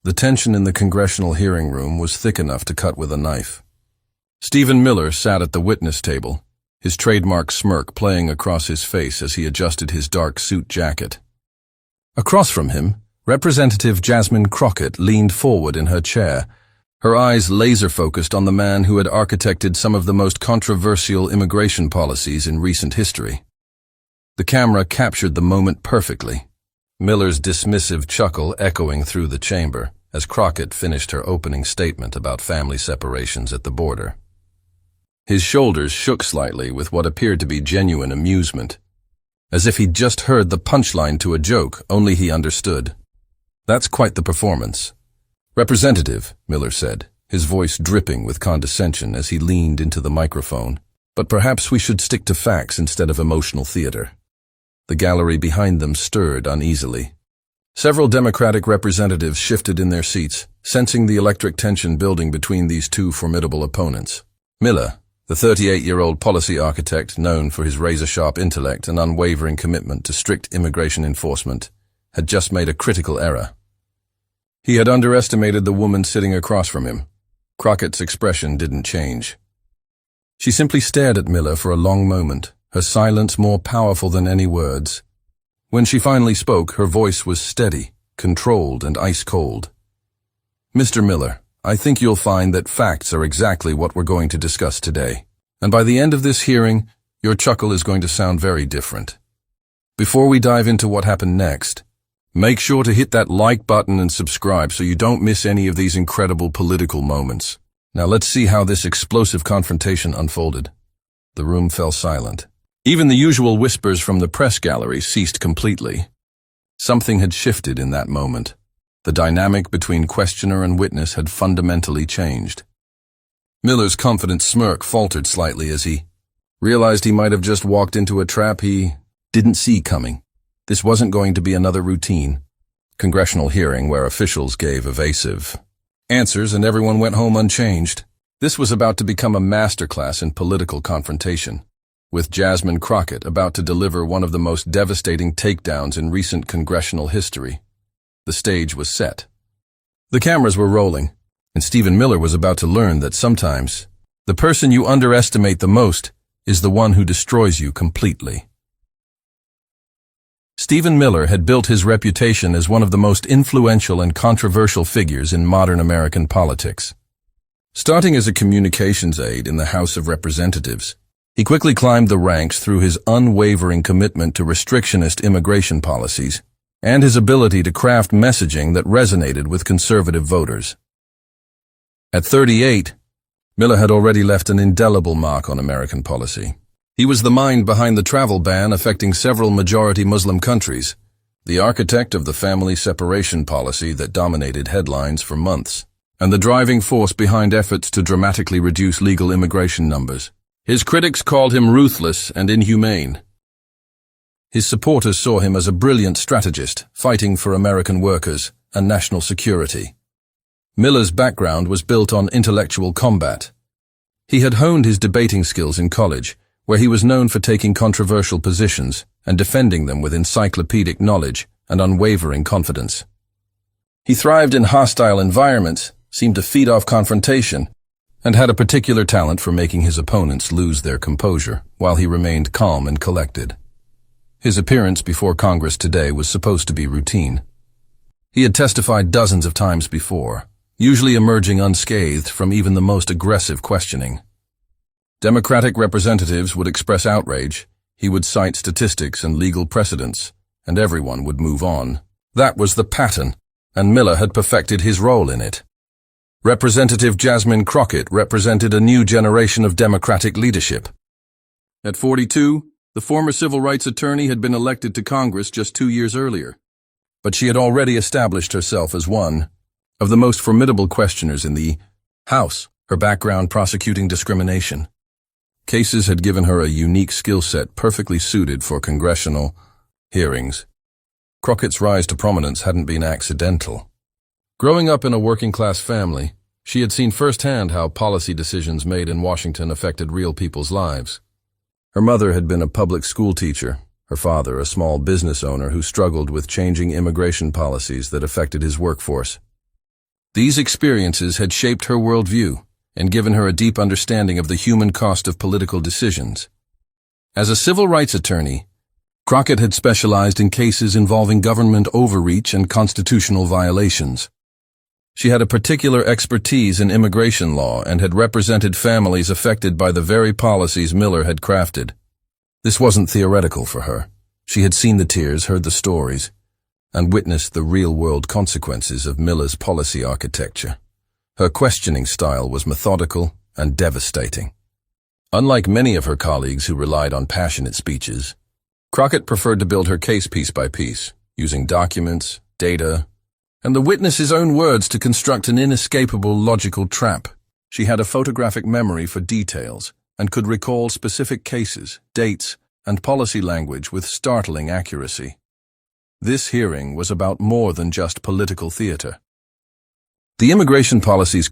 The tension in the congressional hearing room was thick enough to cut with a knife. Stephen Miller sat at the witness table, his trademark smirk playing across his face as he adjusted his dark suit jacket. Across from him, Representative Jasmine Crockett leaned forward in her chair, her eyes laser-focused on the man who had architected some of the most controversial immigration policies in recent history. The camera captured the moment perfectly, Miller's dismissive chuckle echoing through the chamber as Crockett finished her opening statement about family separations at the border. His shoulders shook slightly with what appeared to be genuine amusement, as if he'd just heard the punchline to a joke, only he understood. "That's quite the performance." "Representative," Miller said, his voice dripping with condescension as he leaned into the microphone, "but perhaps we should stick to facts instead of emotional theater." The gallery behind them stirred uneasily. Several Democratic representatives shifted in their seats, sensing the electric tension building between these two formidable opponents. Miller, the 38-year-old policy architect known for his razor-sharp intellect and unwavering commitment to strict immigration enforcement, had just made a critical error. He had underestimated the woman sitting across from him. Crockett's expression didn't change. She simply stared at Miller for a long moment, her silence more powerful than any words. When she finally spoke, her voice was steady, controlled, and ice-cold. "Mr. Miller, I think you'll find that facts are exactly what we're going to discuss today. And by the end of this hearing, your chuckle is going to sound very different. Before we dive into what happened next, make sure to hit that like button and subscribe so you don't miss any of these incredible political moments. Now let's see how this explosive confrontation unfolded." The room fell silent. Even the usual whispers from the press gallery ceased completely. Something had shifted in that moment. The dynamic between questioner and witness had fundamentally changed. Miller's confident smirk faltered slightly as he realized he might have just walked into a trap he didn't see coming. This wasn't going to be another routine congressional hearing where officials gave evasive answers and everyone went home unchanged. This was about to become a masterclass in political confrontation, with Jasmine Crockett about to deliver one of the most devastating takedowns in recent congressional history. The stage was set. The cameras were rolling, and Stephen Miller was about to learn that sometimes the person you underestimate the most is the one who destroys you completely. Stephen Miller had built his reputation as one of the most influential and controversial figures in modern American politics. Starting as a communications aide in the House of Representatives, he quickly climbed the ranks through his unwavering commitment to restrictionist immigration policies and his ability to craft messaging that resonated with conservative voters. At 38, Miller had already left an indelible mark on American policy. He was the mind behind the travel ban affecting several majority Muslim countries, the architect of the family separation policy that dominated headlines for months, and the driving force behind efforts to dramatically reduce legal immigration numbers. His critics called him ruthless and inhumane. His supporters saw him as a brilliant strategist, fighting for American workers and national security. Miller's background was built on intellectual combat. He had honed his debating skills in college, where he was known for taking controversial positions and defending them with encyclopedic knowledge and unwavering confidence. He thrived in hostile environments, seemed to feed off confrontation, and had a particular talent for making his opponents lose their composure while he remained calm and collected. His appearance before Congress today was supposed to be routine. He had testified dozens of times before, usually emerging unscathed from even the most aggressive questioning. Democratic representatives would express outrage, he would cite statistics and legal precedents, and everyone would move on. That was the pattern, and Miller had perfected his role in it. Representative Jasmine Crockett represented a new generation of Democratic leadership. At 42, the former civil rights attorney had been elected to Congress just 2 years earlier, but she had already established herself as one of the most formidable questioners in the House, her background prosecuting discrimination. Cases had given her a unique skill set perfectly suited for congressional hearings. Crockett's rise to prominence hadn't been accidental. Growing up in a working-class family, she had seen firsthand how policy decisions made in Washington affected real people's lives. Her mother had been a public school teacher, her father a small business owner who struggled with changing immigration policies that affected his workforce. These experiences had shaped her worldview and given her a deep understanding of the human cost of political decisions. As a civil rights attorney, Crockett had specialized in cases involving government overreach and constitutional violations. She had a particular expertise in immigration law and had represented families affected by the very policies Miller had crafted. This wasn't theoretical for her. She had seen the tears, heard the stories, and witnessed the real-world consequences of Miller's policy architecture. Her questioning style was methodical and devastating. Unlike many of her colleagues who relied on passionate speeches, Crockett preferred to build her case piece by piece, using documents, data, and the witness's own words to construct an inescapable logical trap. She had a photographic memory for details and could recall specific cases, dates, and policy language with startling accuracy. This hearing was about more than just political theater. The immigration policies